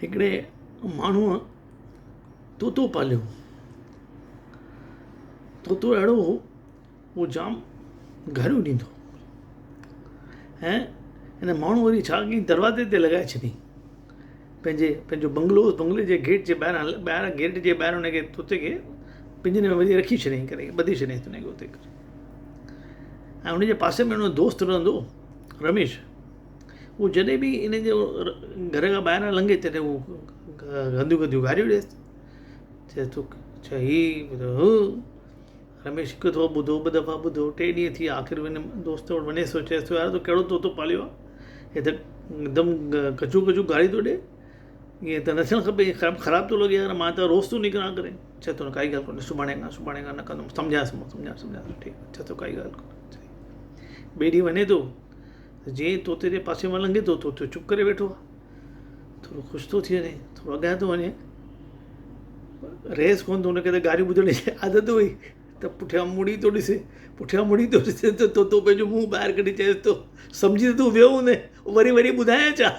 हिकिड़े माण्हूअ तोतो पालियो। तोतो अहिड़ो हो, उहो जाम घरियूं ॾींदो। ऐं हिन माण्हू वरी छा कई, दरवाज़े ते लॻाए छॾी पंहिंजो बंगले जे गेट जे ॿाहिरां गेट जे ॿाहिरि हुनखे तोते खे पिंजरे में वरी रखी छॾियईं, करे ॿधी छॾियईं हुनखे उते करे। ऐं हुनजे पासे में हुन दोस्त रहंदो रमेश। उहो जॾहिं बि इन जो घर खां ॿाहिरां लंघे तॾहिं उहो गंदियूं गंदियूं गारियूं ॾिएसि, चए थो छा हीउ ॿुधो हू। रमेश हिकु दफ़ो ॿुधो, ॿ दफ़ा ॿुधो, 3 ॾींहं थी विया। आख़िर हिन दोस्त वटि वञे थो, चएसि थो यार तूं कहिड़ो तोतो पालियो आहे, हे त हिकदमि कचूं कचूं गारी थो ॾिए, ईअं त न थियणु खपे, ख़राबु थो लॻे यार, मां त रोज़ थो निकिरां करे। चए थो काई ॻाल्हि कोन्हे, सुभाणे खां न कंदुमि, सम्झांसि ठीकु। चए थो काई ॻाल्हि कोन्हे। ॿिए ॾींहुं वञे थो, जीअं ई तोते जे पासे मां लंघे थो, तोतो चुप करे वेठो आहे। थोरो ख़ुशि थो थी वञे, थोरो अॻियां थो वञे, रहेसि कोन थो, हुनखे त गारियूं ॿुधण जी आदत हुई, त पुठियां मुड़ी थो ॾिसे त तोतो पंहिंजो मुंहुं ॿाहिरि कढी चएसि थो, सम्झी त तूं वियो हूंदे, वरी ॿुधायां छा।